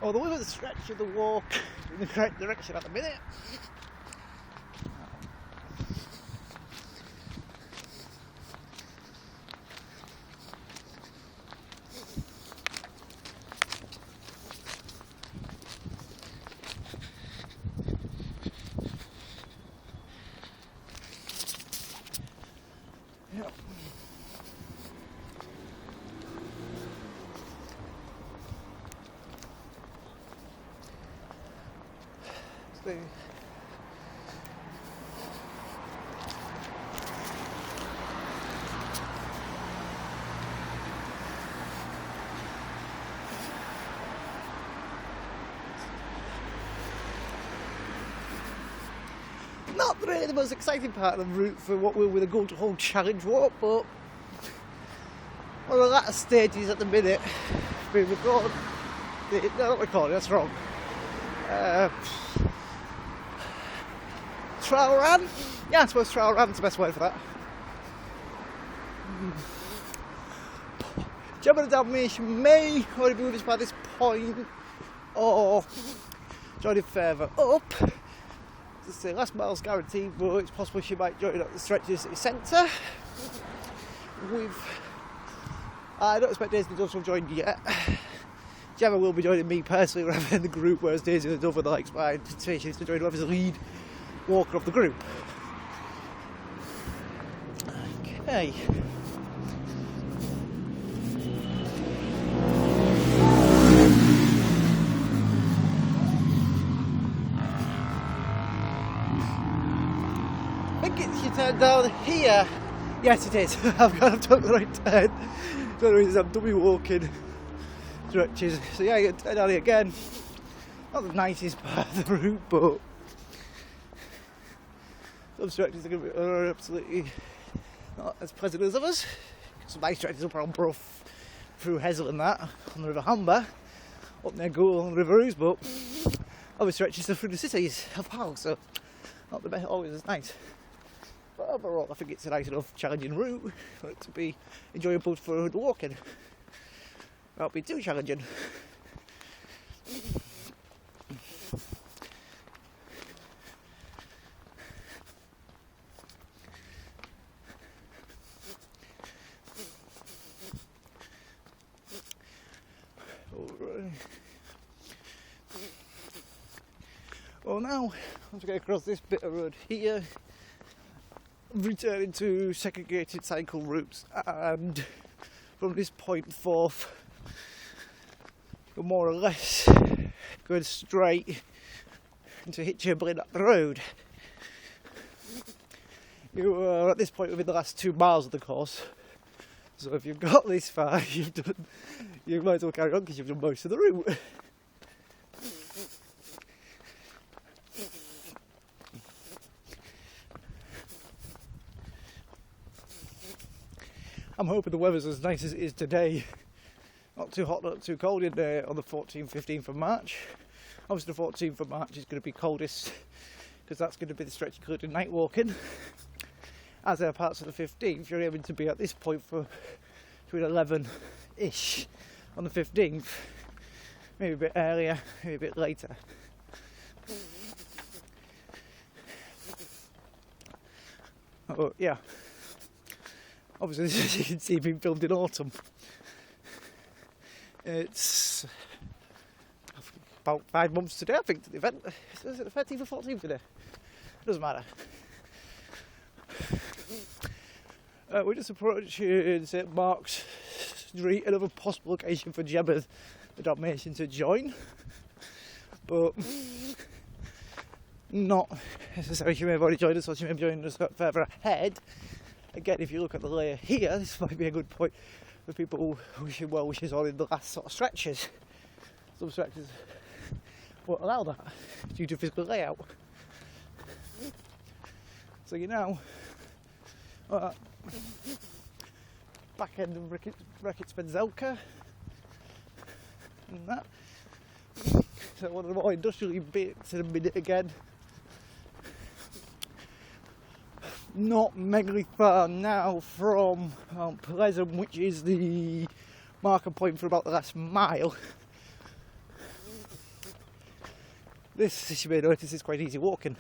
Although we're at the stretch of the walk in the correct direction at the minute. Yeah. So, not really the most exciting part of the route for what we're with a go to home challenge walk, but on the latter stages at the minute, being recorded. No, not recorded, that's wrong. Trial run? Yeah, I suppose trial run's the best word for that. Jumping the Dalmatian may already be with us by this point, or joining further up. As I say, last mile's guaranteed, but it's possible she might join at the stretches city centre. I don't expect Daisy to join yet. Gemma will be joining me personally rather than the group, whereas Daisy and Dover likes my invitation is to join whoever's the lead walker of the group. Okay. I think it should turn down here. Yes, it is. I've took the right turn. So the reason I'm dummy walking stretches. So yeah, I get turn down here again. Not the nicest part of the route, but some stretches are going to be absolutely not as pleasant as others. Some nice stretches up around Brough, through Hessel and that, on the River Humber, up near Goole on the River Ouse, but other stretches are through the cities of Hull, so not the best, always as nice. But overall, I think it's a nice enough challenging route for it to be enjoyable for the walking. Without being too challenging. Alright. Well, now I'm to get across this bit of road here, returning to segregated cycle routes, and from this point forth, you're more or less going straight into Hitchin up the road. You are at this point within the last 2 miles of the course, so if you've got this far, you might as well carry on because you've done most of the route. I'm hoping the weather's as nice as it is today. Not too hot, not too cold in there on the 14th, 15th of March. Obviously the 14th of March is going to be coldest because that's going to be the stretch including night walking. As there are parts of the 15th, you're aiming to be at this point for between 11-ish on the 15th. Maybe a bit earlier, maybe a bit later. Oh yeah. Obviously this, as you can see, being filmed in autumn. It's about 5 months today, I think, to the event. Is it the 13th or 14th today? Doesn't matter. We're just approaching St Mark's Street, another possible location for Gemma the Dalmatian to join, but not necessarily. She may have already joined us, or she may be joining us further ahead. Again, if you look at the layer here, this might be a good point for people wishing well wishes on in the last sort of stretches. Some stretches won't allow that due to physical layout. So you know, back end of Rickett Spenzelka and that. So one of the more industrial bits in a minute again. Not megally far now from Mount Pleasant, which is the marker point for about the last mile. This, as you may notice, is quite easy walking.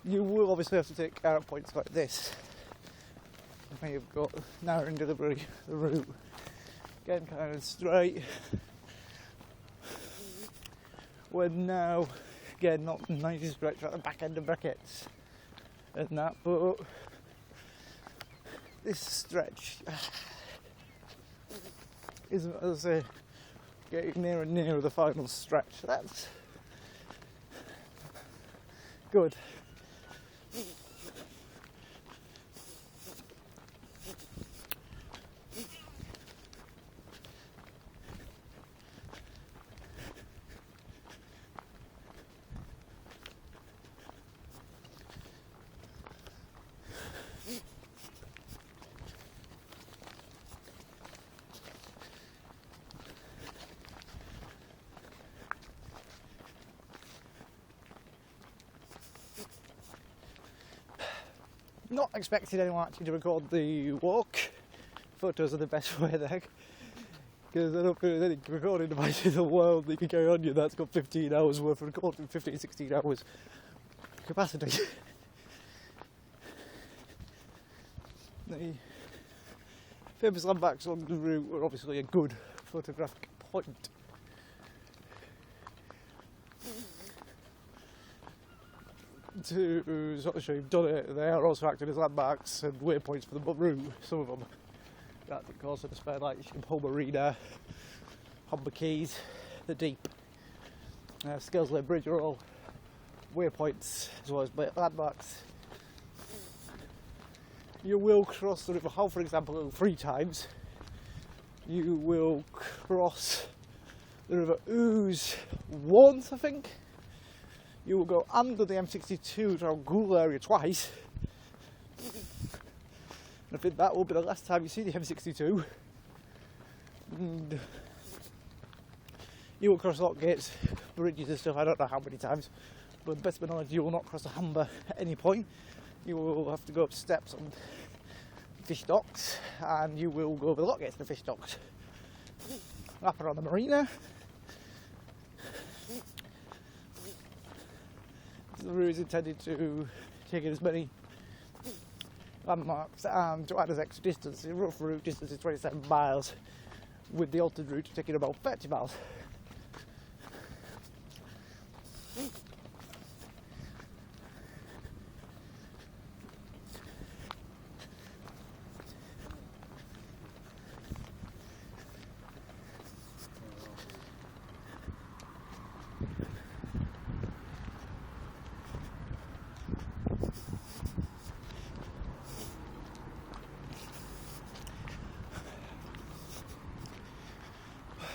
You will obviously have to take out points like this when you've got narrowing delivery, the route. Again, kind of straight. We're now, again, not 90 stretch at the back end of brackets and that, but this stretch isn't, as I say, getting nearer and nearer the final stretch. That's good. Not expecting anyone actually to record the walk. Photos are the best way there, because I don't feel there's any recording device in the world that you can carry on you that's got 15 hours worth of recording, 15, 16 hours capacity. The famous landmarks on the route are obviously a good photographic point. To sort of show you've done it, they are also acting as landmarks and waypoints for the route, some of them. That's of course at the spare lights, Hull Marina, Humber Keys, the Deep, Scalesley Bridge are all waypoints as well as landmarks. You will cross the River Hull, for example, 3 times. You will cross the River Ouse once, I think. You will go under the M62 to our Goole area twice. And I think that will be the last time you see the M62. And you will cross lock gates, bridges and stuff, I don't know how many times. But best of my knowledge, you will not cross the Humber at any point. You will have to go up steps on fish docks, and you will go over the lock gates to the fish docks. Wrap around the marina. The route is intended to take in as many landmarks and to add as extra distance. The rough route distance is 27 miles, with the altered route taking about 30 miles.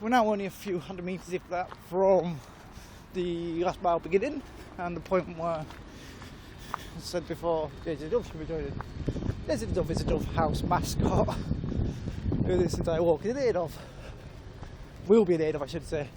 We're now only a few hundred metres, if that, from the last mile beginning, and the point where, as I said before, Daisy the Dove should be joining. Daisy the Dove is a Dove House mascot who this entire walk is in aid of. Will be in aid of, I should say.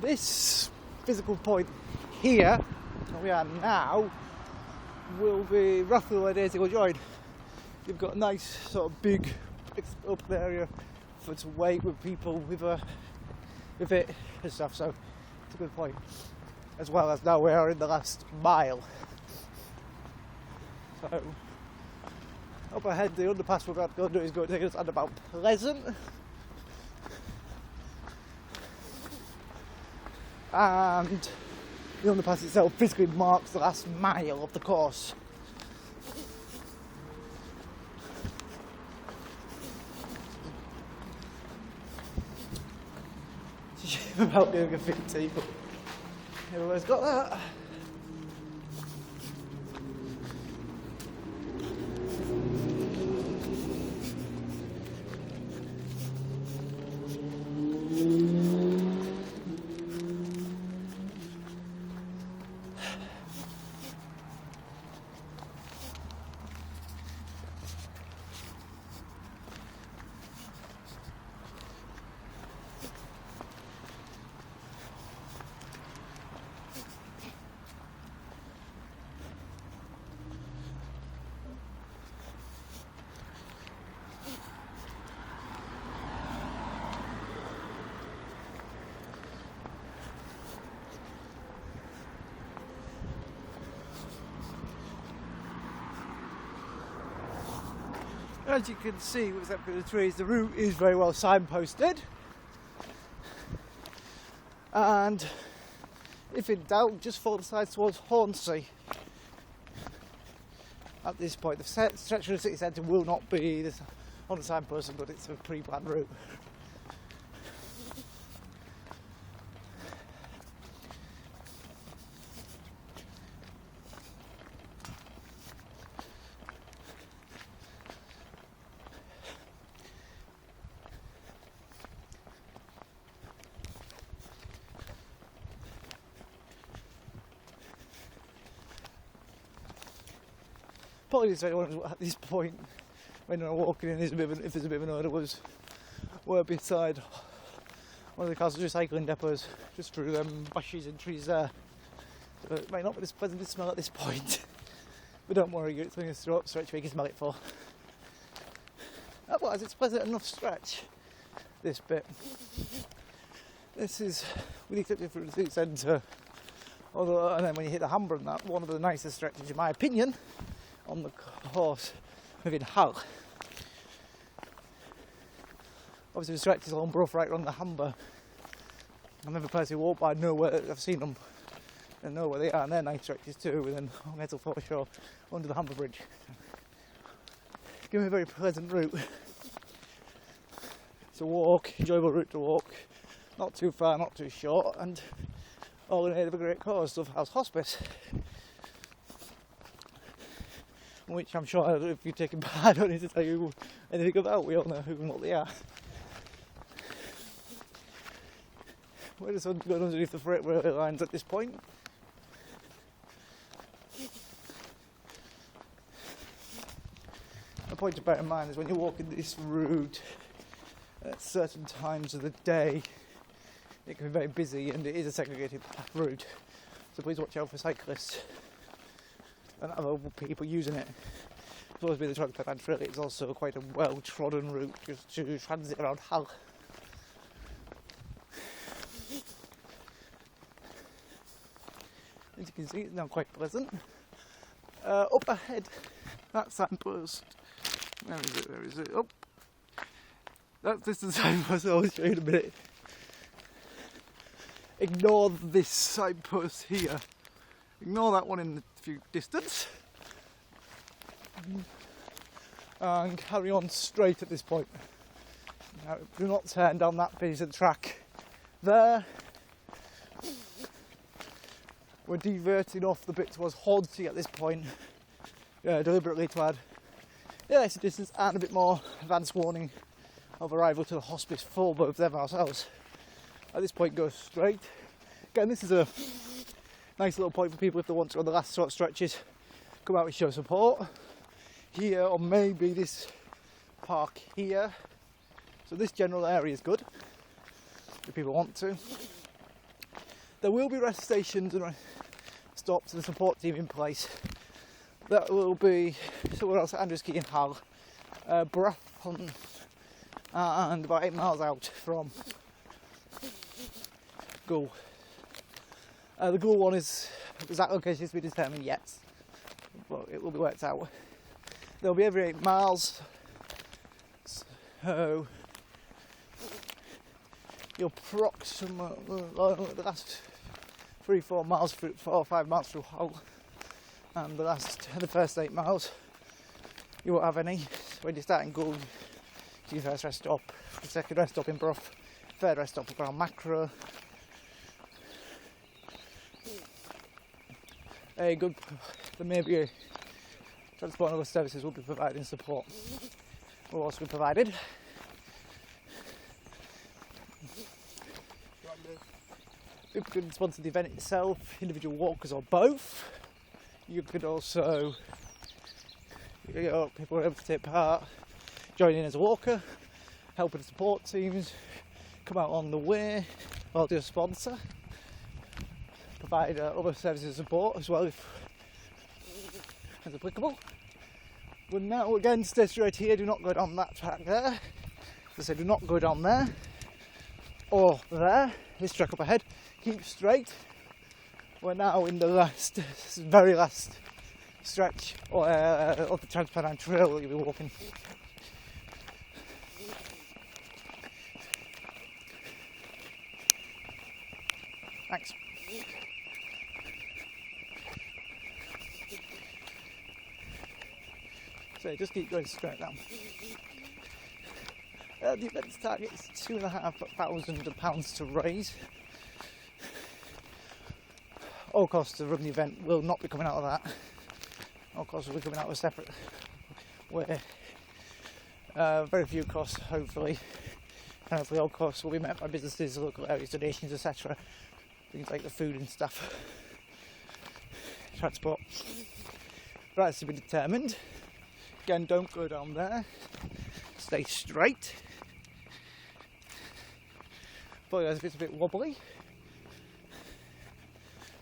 This physical point here, where we are now, will be roughly where Daisy will join. You've got a nice sort of big open area for to wait with people with it and stuff, so it's a good point. As well as now we are in the last mile. So up ahead, the underpass we're about to go do is going to take us at about Pleasant. And the underpass itself physically marks the last mile of the course. It's a shame about doing a 50, but everyone's got that. As you can see, except for the trees, the route is very well signposted. And if in doubt, just follow the side towards Hornsey. At this point, the stretch of the city centre will not be on the signpost, but it's a pre-planned route. Apologies to anyone at this point when I'm walking in, if there's a bit of an odour, we're beside one of the castle recycling depots, just through them bushes and trees there. So it might not be this pleasant to smell at this point, but don't worry, it's only a stretch where you can smell it for. Otherwise, it's pleasant enough stretch, this bit. This is, with the exception through the city centre, although, and then when you hit the Humber and that, one of the nicest stretches in my opinion, on the course within Hull. Obviously the stretches along Brough right around the Humber. I've never personally walked, but I know where I've seen them and know where they are, and they're nice stretches too, and then on Edsel Foreshore under the Humber Bridge. Give me a very pleasant route. It's a walk, enjoyable route to walk, not too far, not too short, and all in aid of a great cause of hospice. Which I'm sure if you've taken part, I don't need to tell you anything about. We all know who and what they are. Where does sun go underneath the freight rail lines at this point? A point to bear in mind is when you're walking this route at certain times of the day, it can be very busy and it is a segregated route. So please watch out for cyclists and other people using it. It's always been the transport, and really it's also quite a well-trodden route just to transit around Hull. As you can see, it's now quite pleasant. Up ahead, that signpost. Where is it? Oh, this is the signpost I'll show you in a minute. Ignore this signpost here. Ignore that one in the few distance and carry on straight at this point. Now, do not turn down that piece of the track there. We're diverting off the bit towards Hornsey at this point, deliberately to add less distance and a bit more advance warning of arrival to the hospice for both them and ourselves. At this point, go straight. Again, this is a nice little point for people if they want to on the last sort of stretches come out and show support here, or maybe this park here. So this general area is good if people want to. There will be rest stations and stops and a support team in place. That will be somewhere else at Andrews Key in Hull, Brathon, and about 8 miles out from Goole. The Goole one is exact location to be determined yet, but it will be worked out. They'll be every 8 miles, so you'll approximately the last 3-4 miles through 4 or 5 miles through Hull, and the first 8 miles you won't have any. So when you start in Goole, do your first rest stop, your second rest stop in Brough, third rest stop around Macro. There may be transport and other services will be providing support. Will also be provided. People can sponsor the event itself, individual walkers or both. You could also, people are able to take part, join in as a walker, help with the support teams, come out on the way, or do a sponsor. Provide other services and support as well if as applicable. We're now again stay straight here, do not go down that track there. As I say, do not go down there or there. This track up ahead, keep straight. We're now in the very last stretch of the Transpennine Trail that you'll be walking. Thanks. So just keep going straight down. The event's target is £2,500 to raise. All costs to run the event will not be coming out of that. All costs will be coming out of a separate way. Very few costs, hopefully. And hopefully all costs will be met by businesses, local areas, donations, etc. Things like the food and stuff. Transport. That's to be determined. Again, don't go down there. Stay straight. Apologise if it's a bit wobbly.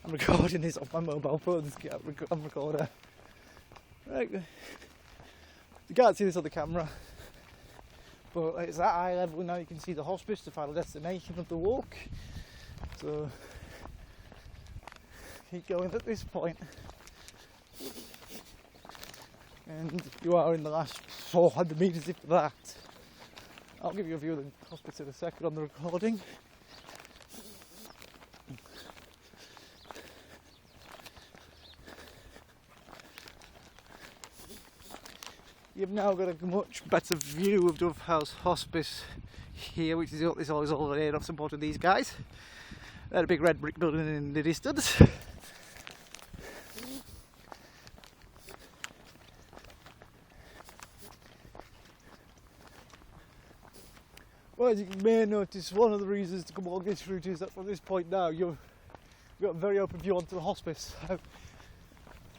I'm recording this off my mobile phone recorder. Right. You can't see this on the camera, but it's at eye level now. You can see the hospice, the final destination of the walk. So keep going at this point. And you are in the last 400 metres, if that. I'll give you a view of the hospice in a second on the recording. You've now got a much better view of Dove House Hospice here, which is what this all is all made of, supporting these guys. They're a big red brick building in the distance. Well, as you may notice, one of the reasons to come along this route is that from this point now you've got a very open view onto the hospice.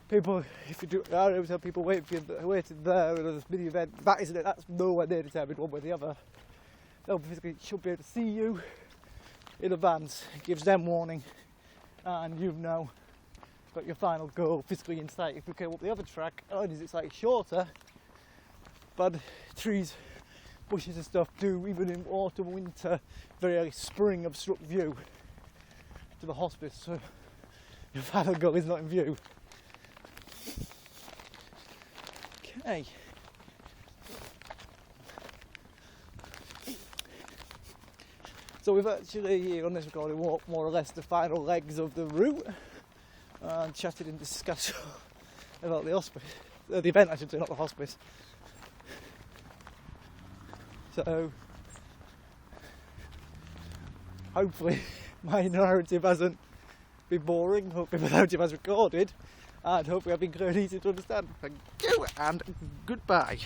People, if you do, I always have people waiting there in this mini event. That isn't it. That's nowhere near determined one way or the other. They'll physically should be able to see you in advance. It gives them warning, and you've now got your final goal physically in sight. If we go up the other track, it's slightly shorter, but trees, bushes and stuff do, even in autumn, winter, very early spring, obstruct view to the hospice. So your final goal is not in view. Okay. So we've actually here on this recording walked more or less the final legs of the route and chatted and discussed about the hospice, the event I should say, not the hospice. So hopefully my narrative hasn't been boring, hopefully my narrative has recorded, and hopefully I've been clear and easy to understand. Thank you and goodbye.